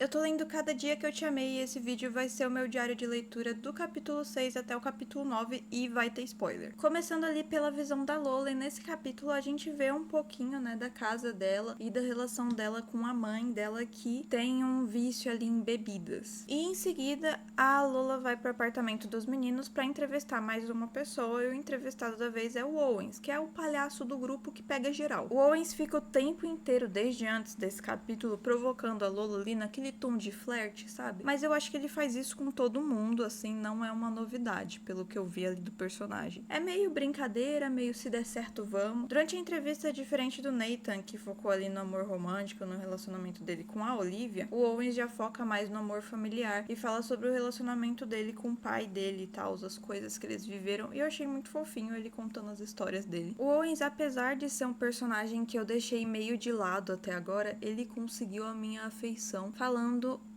Eu tô lendo Cada Dia Que Eu Te Amei e esse vídeo vai ser o meu diário de leitura do capítulo 6 até o capítulo 9 e vai ter spoiler. Começando ali pela visão da Lola, e nesse capítulo a gente vê um pouquinho, né, da casa dela e da relação dela com a mãe dela que tem um vício ali em bebidas. E em seguida, a Lola vai pro apartamento dos meninos pra entrevistar mais uma pessoa e o entrevistado da vez é o Owens, que é o palhaço do grupo que pega geral. O Owens fica o tempo inteiro, desde antes desse capítulo, provocando a Lola ali naquele tom de flerte, sabe? Mas eu acho que ele faz isso com todo mundo, assim, não é uma novidade, pelo que eu vi ali do personagem. É meio brincadeira, meio se der certo vamos. Durante a entrevista, diferente do Nathan, que focou ali no amor romântico, no relacionamento dele com a Olivia, o Owens já foca mais no amor familiar e fala sobre o relacionamento dele com o pai dele e tal, as coisas que eles viveram, e eu achei muito fofinho ele contando as histórias dele. O Owens, apesar de ser um personagem que eu deixei meio de lado até agora, ele conseguiu a minha afeição falando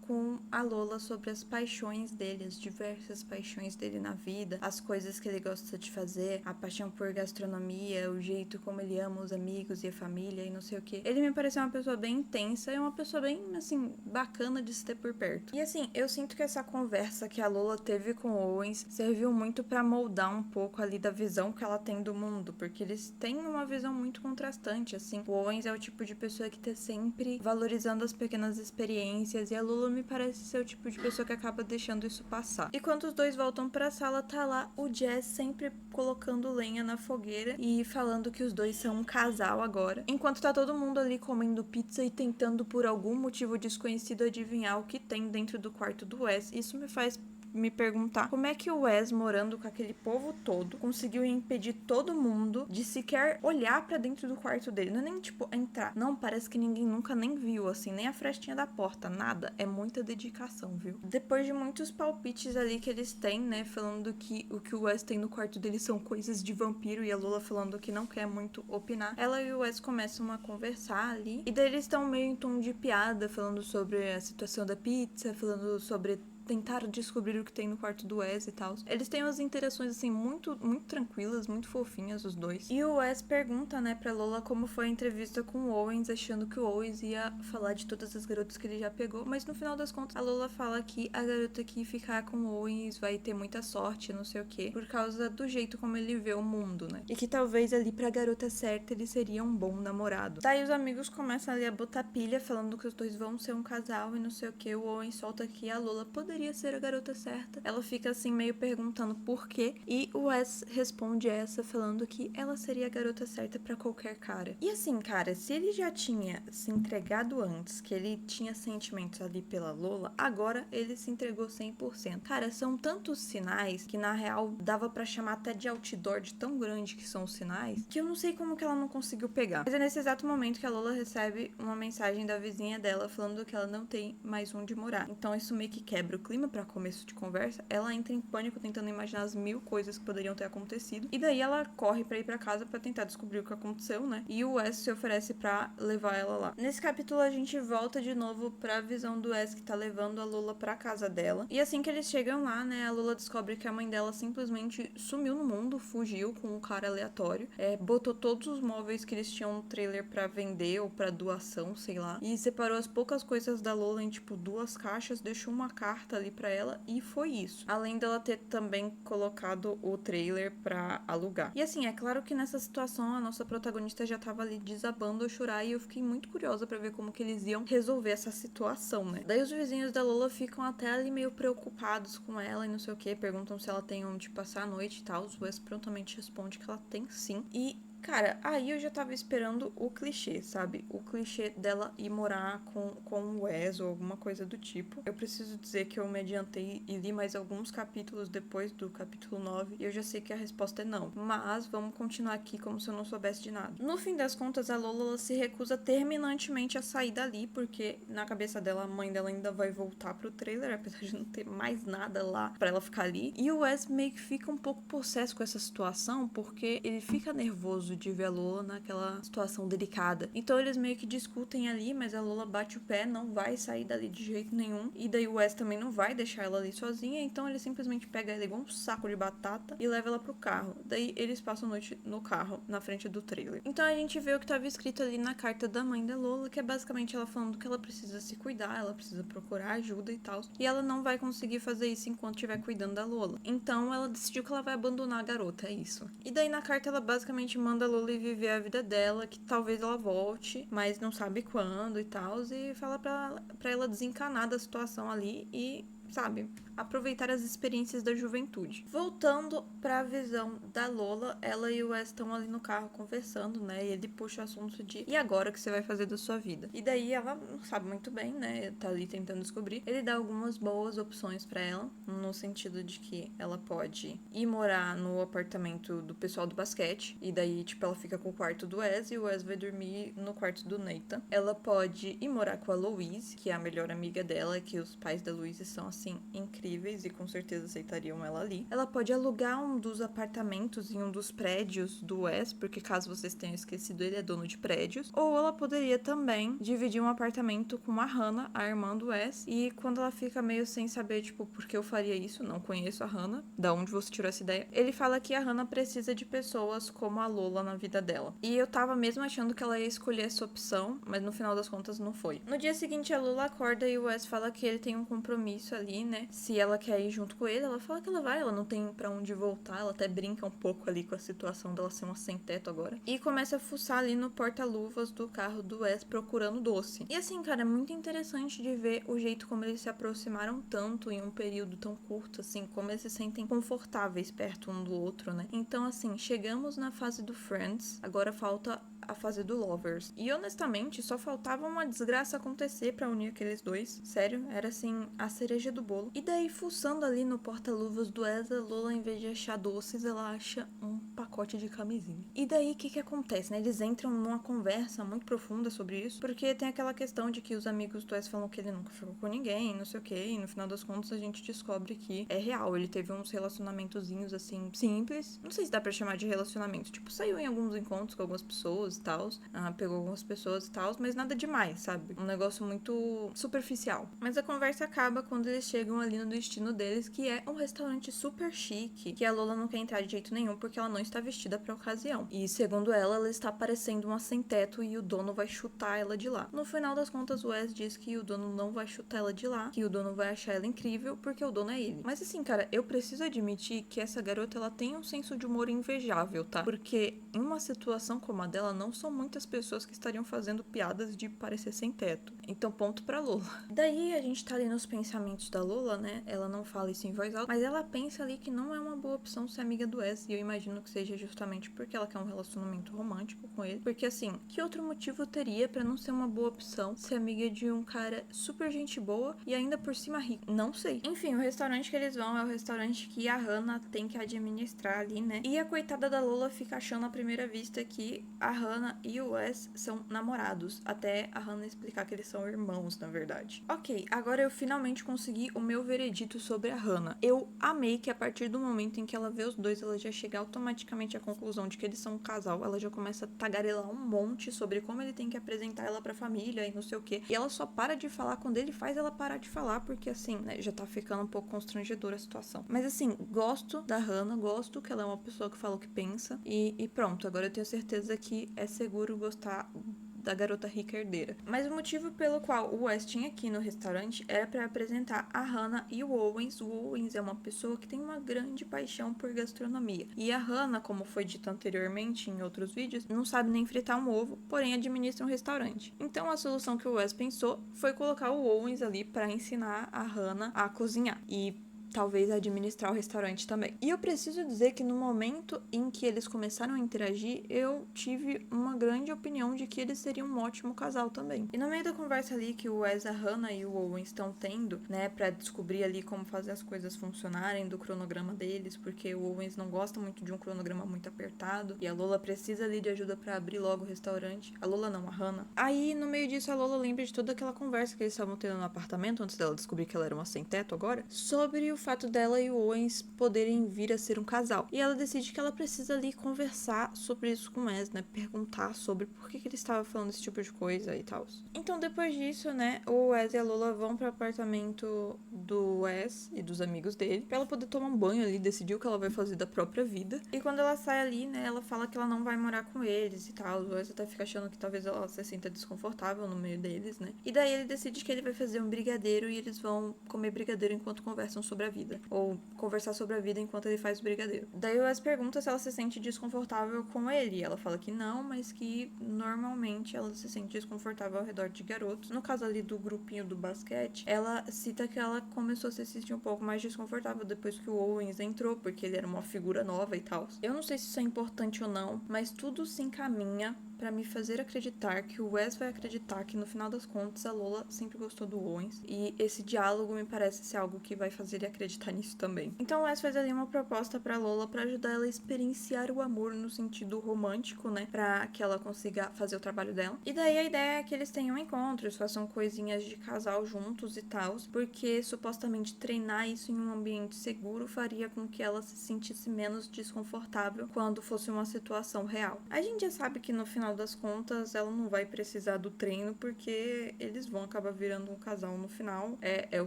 com a Lola sobre as paixões dele, as diversas paixões dele na vida, as coisas que ele gosta de fazer, a paixão por gastronomia, o jeito como ele ama os amigos e a família e não sei o que. Ele me pareceu uma pessoa bem intensa e uma pessoa bem, assim, bacana de se ter por perto. E assim, eu sinto que essa conversa que a Lola teve com o Owens serviu muito pra moldar um pouco ali da visão que ela tem do mundo, porque eles têm uma visão muito contrastante, assim. O Owens é o tipo de pessoa que tá sempre valorizando as pequenas experiências e a Lola me parece ser o tipo de pessoa que acaba deixando isso passar. E quando os dois voltam pra sala, tá lá o Jazz sempre colocando lenha na fogueira e falando que os dois são um casal agora. Enquanto tá todo mundo ali comendo pizza e tentando por algum motivo desconhecido adivinhar o que tem dentro do quarto do Wes. Isso me faz me perguntar como é que o Wes, morando com aquele povo todo, conseguiu impedir todo mundo de sequer olhar pra dentro do quarto dele. Não é nem, tipo, entrar. Não, parece que ninguém nunca nem viu, assim, nem a frestinha da porta, nada. É muita dedicação, viu? Depois de muitos palpites ali que eles têm, né, falando que o Wes tem no quarto dele são coisas de vampiro e a Lola falando que não quer muito opinar, ela e o Wes começam a conversar ali, e daí eles estão meio em tom de piada, falando sobre a situação da pizza, falando sobre tentar descobrir o que tem no quarto do Wes e tal. Eles têm umas interações, assim, muito tranquilas, muito fofinhas, os dois. E o Wes pergunta, né, pra Lola como foi a entrevista com o Owens, achando que o Owens ia falar de todas as garotas que ele já pegou, mas no final das contas, a Lola fala que a garota que ficar com o Owens vai ter muita sorte, não sei o quê, por causa do jeito como ele vê o mundo, né? E que talvez ali pra garota certa ele seria um bom namorado. Daí os amigos começam ali a botar pilha, falando que os dois vão ser um casal e não sei o que. O Owen solta que a Lola poderia ser a garota certa. Ela fica assim meio perguntando por quê, e o Wes responde essa falando que ela seria a garota certa pra qualquer cara. E assim, cara, se ele já tinha se entregado antes, que ele tinha sentimentos ali pela Lola, agora ele se entregou 100%. Cara, são tantos sinais que na real dava pra chamar até de outdoor, de tão grande que são os sinais, que eu não sei como que ela não conseguiu pegar. Mas é nesse exato momento que a Lola recebe uma mensagem da vizinha dela falando que ela não tem mais onde morar. Então isso meio que quebra o clima pra começo de conversa. Ela entra em pânico tentando imaginar as mil coisas que poderiam ter acontecido. E daí ela corre pra ir pra casa pra tentar descobrir o que aconteceu, né? E o Wes se oferece pra levar ela lá. Nesse capítulo a gente volta de novo pra visão do Wes que tá levando a Lola pra casa dela. E assim que eles chegam lá, né, a Lola descobre que a mãe dela simplesmente sumiu no mundo, fugiu com um cara aleatório, botou todos os móveis que eles tinham no trailer pra vender ou pra doação, sei lá, e separou as poucas coisas da Lola em tipo 2 caixas, deixou uma carta ali pra ela e foi isso. Além dela ter também colocado o trailer pra alugar. E assim, é claro que nessa situação a nossa protagonista já tava ali desabando a chorar e eu fiquei muito curiosa pra ver como que eles iam resolver essa situação, né? Daí os vizinhos da Lola ficam até ali meio preocupados com ela e não sei o que, perguntam se ela tem onde passar a noite e tal. O Wes prontamente responde que ela tem sim. E cara, aí eu já tava esperando o clichê, sabe? O clichê dela ir morar com o Wes ou alguma coisa do tipo. Eu preciso dizer que eu me adiantei e li mais alguns capítulos depois do capítulo 9 e eu já sei que a resposta é não. Mas vamos continuar aqui como se eu não soubesse de nada. No fim das contas, a Lola ela se recusa terminantemente a sair dali, porque na cabeça dela, a mãe dela ainda vai voltar pro trailer, apesar de não ter mais nada lá pra ela ficar ali. E o Wes meio que fica um pouco possesso com essa situação, porque ele fica nervoso nervoso de ver a Lola naquela situação delicada. Então eles meio que discutem ali, mas a Lola bate o pé, não vai sair dali de jeito nenhum. E daí o Wes também não vai deixar ela ali sozinha, então ele simplesmente pega ela igual um saco de batata e leva ela pro carro. Daí eles passam a noite no carro, na frente do trailer. Então a gente vê o que estava escrito ali na carta da mãe da Lola, que é basicamente ela falando que ela precisa se cuidar, ela precisa procurar ajuda e tal. E ela não vai conseguir fazer isso enquanto estiver cuidando da Lola. Então ela decidiu que ela vai abandonar a garota, é isso. E daí na carta ela basicamente manda a Lola viver a vida dela, que talvez ela volte, mas não sabe quando e tal. E fala pra ela desencanar da situação ali e, sabe, aproveitar as experiências da juventude. Voltando pra visão da Lola, ela e o Wes estão ali no carro conversando, né? E ele puxa o assunto de e agora o que você vai fazer da sua vida? E daí ela não sabe muito bem, né? Tá ali tentando descobrir. Ele dá algumas boas opções pra ela, no sentido de que ela pode ir morar no apartamento do pessoal do basquete, e daí, tipo, ela fica com o quarto do Wes e o Wes vai dormir no quarto do Nathan. Ela pode ir morar com a Louise, que é a melhor amiga dela, que os pais da Louise são, assim, incríveis e com certeza aceitariam ela ali. Ela pode alugar um dos apartamentos em um dos prédios do Wes, porque caso vocês tenham esquecido, ele é dono de prédios. Ou ela poderia também dividir um apartamento com a Hannah, a irmã do Wes, e quando ela fica meio sem saber, tipo, por que eu faria isso, não conheço a Hannah, da onde você tirou essa ideia, ele fala que a Hannah precisa de pessoas como a Lola na vida dela. E eu tava mesmo achando que ela ia escolher essa opção, mas no final das contas não foi. No dia seguinte, a Lola acorda e o Wes fala que ele tem um compromisso ali, né? Se ela quer ir junto com ele, ela fala que ela vai, ela não tem pra onde voltar, ela até brinca um pouco ali com a situação dela ser uma sem-teto agora. E começa a fuçar ali no porta-luvas do carro do Wes procurando doce. E assim, cara, é muito interessante de ver o jeito como eles se aproximaram tanto em um período tão curto, assim, como eles se sentem confortáveis perto um do outro, né? Então, assim, chegamos na fase do Friends, agora falta a fase do Lovers. E honestamente, só faltava uma desgraça acontecer pra unir aqueles dois. Sério, era assim, a cereja do bolo. E daí, fuçando ali no porta-luvas do Eza, Lola, em vez de achar doces, ela acha um pacote de camisinha. E daí, o que acontece, né? Eles entram numa conversa muito profunda sobre isso, porque tem aquela questão de que os amigos do Eza falam que ele nunca ficou com ninguém, não sei o que, e no final das contas a gente descobre que é real. Ele teve uns relacionamentozinhos, assim, simples. Não sei se dá pra chamar de relacionamento. Tipo, saiu em alguns encontros com algumas pessoas e tal, pegou algumas pessoas e tal, mas nada demais, sabe? Um negócio muito superficial. Mas a conversa acaba quando eles chegam ali no destino deles, que é um restaurante super chique, que a Lola não quer entrar de jeito nenhum porque ela não está vestida pra ocasião. E segundo ela está parecendo uma sem-teto e o dono vai chutar ela de lá. No final das contas, o Wes diz que o dono não vai chutar ela de lá, que o dono vai achar ela incrível porque o dono é ele. Mas assim, cara, eu preciso admitir que essa garota, ela tem um senso de humor invejável, tá? Porque em uma situação como a dela, não são muitas pessoas que estariam fazendo piadas de parecer sem teto. Então, ponto pra Lola. Daí, a gente tá ali nos pensamentos da Lola, né? Ela não fala isso em voz alta, mas ela pensa ali que não é uma boa opção ser amiga do Wes, e eu imagino que seja justamente porque ela quer um relacionamento romântico com ele. Porque, assim, que outro motivo teria pra não ser uma boa opção ser amiga de um cara super gente boa e ainda por cima rico? Não sei. Enfim, o restaurante que eles vão é o restaurante que a Hannah tem que administrar ali, né? E a coitada da Lola fica achando à primeira vista que a Hannah e o Wes são namorados, até a Hannah explicar que eles são irmãos, na verdade. Ok, agora eu finalmente consegui o meu veredito sobre a Hannah. Eu amei que a partir do momento em que ela vê os dois, ela já chega automaticamente à conclusão de que eles são um casal, ela já começa a tagarelar um monte sobre como ele tem que apresentar ela pra família e não sei o que, e ela só para de falar quando ele faz ela parar de falar, porque assim, né, já tá ficando um pouco constrangedora a situação. Mas assim, gosto da Hannah, gosto que ela é uma pessoa que fala o que pensa, e pronto, agora eu tenho certeza que é seguro gostar da garota rica herdeira. Mas o motivo pelo qual o Wes tinha aqui no restaurante era para apresentar a Hannah e o Owens. O Owens é uma pessoa que tem uma grande paixão por gastronomia. E a Hannah, como foi dito anteriormente em outros vídeos, não sabe nem fritar um ovo, porém administra um restaurante. Então a solução que o Wes pensou foi colocar o Owens ali para ensinar a Hannah a cozinhar. E talvez administrar o restaurante também. E eu preciso dizer que no momento em que eles começaram a interagir, eu tive uma grande opinião de que eles seriam um ótimo casal também. E no meio da conversa ali que o Wes, a Hannah e o Owen estão tendo, né, pra descobrir ali como fazer as coisas funcionarem do cronograma deles, porque o Owens não gosta muito de um cronograma muito apertado, e a Lola precisa ali de ajuda pra abrir logo o restaurante. A Lola não, a Hannah. Aí, no meio disso, a Lola lembra de toda aquela conversa que eles estavam tendo no apartamento, antes dela descobrir que ela era uma sem-teto agora, sobre o fato dela e o Owens poderem vir a ser um casal. E ela decide que ela precisa ali conversar sobre isso com o Wes, né? Perguntar sobre por que ele estava falando esse tipo de coisa e tal. Então, depois disso, né, o Wes e a Lola vão pro apartamento do Wes e dos amigos dele, pra ela poder tomar um banho ali, decidir o que ela vai fazer da própria vida. E quando ela sai ali, né, ela fala que ela não vai morar com eles e tal. O Wes até fica achando que talvez ela se sinta desconfortável no meio deles, né? E daí ele decide que ele vai fazer um brigadeiro e eles vão comer brigadeiro enquanto conversam sobre a vida. Ou conversar sobre a vida enquanto ele faz o brigadeiro. Daí o Wes pergunta se ela se sente desconfortável com ele. E ela fala que não, mas que normalmente ela se sente desconfortável ao redor de garotos. No caso ali do grupinho do basquete, ela cita que ela começou a se sentir um pouco mais desconfortável depois que o Owens entrou, porque ele era uma figura nova e tal. Eu não sei se isso é importante ou não, mas tudo se encaminha pra me fazer acreditar que o Wes vai acreditar que no final das contas a Lola sempre gostou do Owens. E esse diálogo me parece ser algo que vai fazer ele acreditar nisso também. Então o Wes faz ali uma proposta pra Lola pra ajudar ela a experienciar o amor no sentido romântico, né? Pra que ela consiga fazer o trabalho dela. E daí a ideia é que eles tenham encontros, façam coisinhas de casal juntos e tal, porque supostamente treinar isso em um ambiente seguro faria com que ela se sentisse menos desconfortável quando fosse uma situação real. A gente já sabe que no final das contas ela não vai precisar do treino porque eles vão acabar virando um casal no final. É o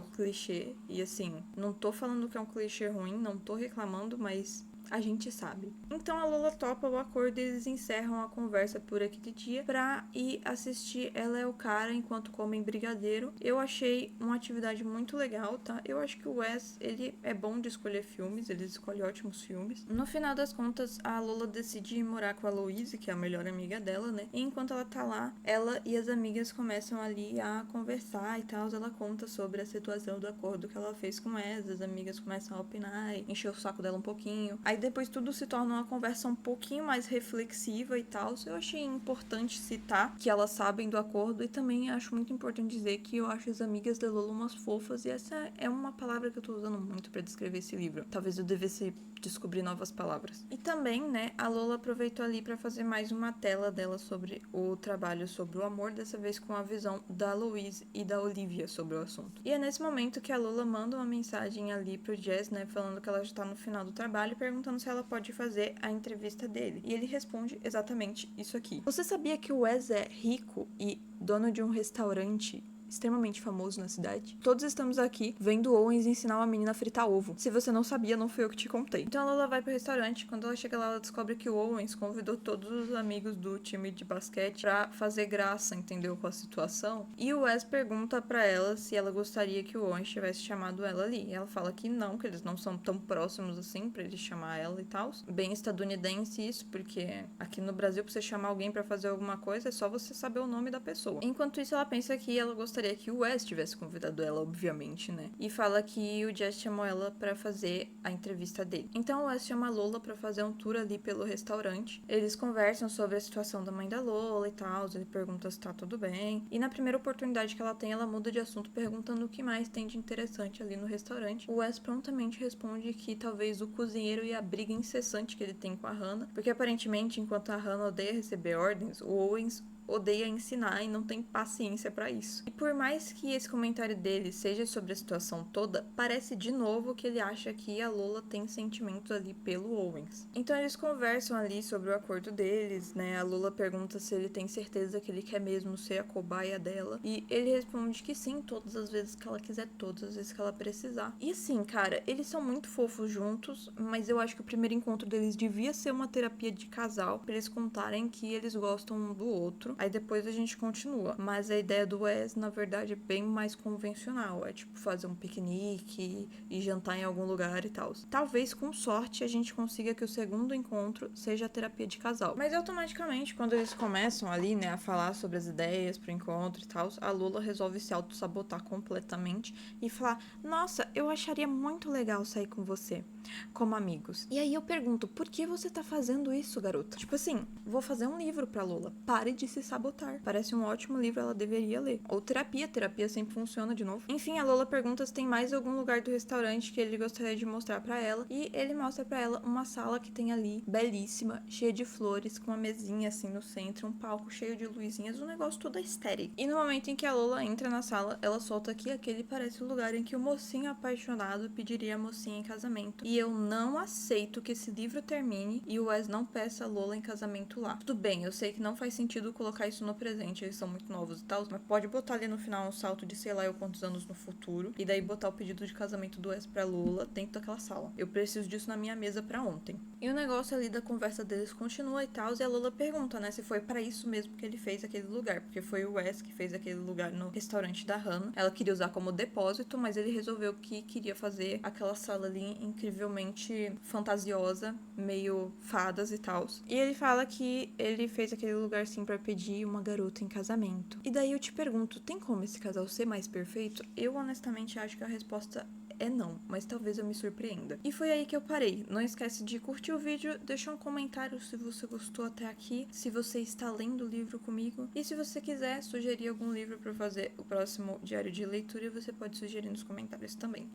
clichê. E assim, não tô falando que é um clichê ruim, não tô reclamando, mas a gente sabe. Então a Lola topa o acordo e eles encerram a conversa por aquele dia pra ir assistir Ela é o Cara enquanto comem brigadeiro. Eu achei uma atividade muito legal, tá? Eu acho que o Wes, ele é bom de escolher filmes, ele escolhe ótimos filmes. No final das contas, a Lola decide ir morar com a Louise, que é a melhor amiga dela, né? E enquanto ela tá lá, ela e as amigas começam ali a conversar e tal. Ela conta sobre a situação do acordo que ela fez com o Wes, as amigas começam a opinar, encher o saco dela um pouquinho. Aí depois tudo se torna uma conversa um pouquinho mais reflexiva e tal. Eu achei importante citar que elas sabem do acordo e também acho muito importante dizer que eu acho as amigas da Lola umas fofas e essa é uma palavra que eu tô usando muito pra descrever esse livro. Talvez eu devesse descobrir novas palavras. E também, né, a Lola aproveitou ali pra fazer mais uma tela dela sobre o trabalho sobre o amor, dessa vez com a visão da Louise e da Olivia sobre o assunto. E é nesse momento que a Lola manda uma mensagem ali pro Jess, né, falando que ela já tá no final do trabalho e perguntando se ela pode fazer a entrevista dele. E ele responde exatamente isso aqui. Você sabia que o Wes é rico e dono de um restaurante extremamente famoso na cidade? Todos estamos aqui vendo Owens ensinar uma menina a fritar ovo. Se você não sabia, não foi eu que te contei. Então a Lola vai pro restaurante. Quando ela chega lá, ela descobre que o Owens convidou todos os amigos do time de basquete pra fazer graça, entendeu? Com a situação. E o Wes pergunta pra ela se ela gostaria que o Owens tivesse chamado ela ali. E ela fala que não, que eles não são tão próximos assim pra ele chamar ela e tal. Bem estadunidense isso, porque aqui no Brasil, pra você chamar alguém pra fazer alguma coisa, é só você saber o nome da pessoa. Enquanto isso, ela pensa que ela gostaria que o Wes tivesse convidado ela, obviamente, né? E fala que o Jess chamou ela pra fazer a entrevista dele. Então o Wes chama a Lola pra fazer um tour ali pelo restaurante. Eles conversam sobre a situação da mãe da Lola e tal. Ele pergunta se tá tudo bem. E na primeira oportunidade que ela tem, ela muda de assunto perguntando o que mais tem de interessante ali no restaurante. O Wes prontamente responde que talvez o cozinheiro e a briga incessante que ele tem com a Hannah, porque aparentemente, enquanto a Hannah odeia receber ordens, o Owens odeia ensinar e não tem paciência pra isso. E por mais que esse comentário dele seja sobre a situação toda, parece de novo que ele acha que a Lola tem sentimentos ali pelo Owens. Então eles conversam ali sobre o acordo deles, né? A Lola pergunta se ele tem certeza que ele quer mesmo ser a cobaia dela. E ele responde que sim, todas as vezes que ela quiser, todas as vezes que ela precisar. E assim, cara, eles são muito fofos juntos, mas eu acho que o primeiro encontro deles devia ser uma terapia de casal, pra eles contarem que eles gostam um do outro. Aí depois a gente continua. Mas a ideia do Wes, na verdade, é bem mais convencional. É tipo fazer um piquenique e jantar em algum lugar e tal. Talvez, com sorte, a gente consiga que o segundo encontro seja a terapia de casal. Mas automaticamente, quando eles começam ali, né, a falar sobre as ideias pro encontro e tal, a Lola resolve se auto-sabotar completamente e falar: nossa, eu acharia muito legal sair com você, como amigos. E aí eu pergunto, por que você tá fazendo isso, garota? Tipo assim, vou fazer um livro pra Lola. Pare de se sabotar. Parece um ótimo livro, ela deveria ler. Ou terapia sempre funciona de novo. Enfim, a Lola pergunta se tem mais algum lugar do restaurante que ele gostaria de mostrar pra ela, e ele mostra pra ela uma sala que tem ali, belíssima, cheia de flores, com uma mesinha assim no centro, um palco cheio de luzinhas, um negócio todo estéril. E no momento em que a Lola entra na sala, ela solta que aquele parece o lugar em que o mocinho apaixonado pediria a mocinha em casamento. E eu não aceito que esse livro termine e o Wes não peça a Lola em casamento lá. Tudo bem, eu sei que não faz sentido colocar isso no presente, eles são muito novos e tal, mas pode botar ali no final um salto de sei lá eu quantos anos no futuro, e daí botar o pedido de casamento do Wes pra Lola dentro daquela sala. Eu preciso disso na minha mesa pra ontem. E o negócio ali da conversa deles continua e tal, e a Lola pergunta, né, se foi pra isso mesmo que ele fez aquele lugar, porque foi o Wes que fez aquele lugar no restaurante da Hannah. Ela queria usar como depósito, mas ele resolveu que queria fazer aquela sala ali incrivelmente fantasiosa, meio fadas e tal. E ele fala que ele fez aquele lugar sim pra pedir uma garota em casamento. E daí eu te pergunto, tem como esse casal ser mais perfeito? Eu honestamente acho que a resposta é não, mas talvez eu me surpreenda. E foi aí que eu parei. Não esquece de curtir o vídeo, deixar um comentário se você gostou até aqui, se você está lendo o livro comigo, e se você quiser sugerir algum livro para fazer o próximo diário de leitura, você pode sugerir nos comentários também.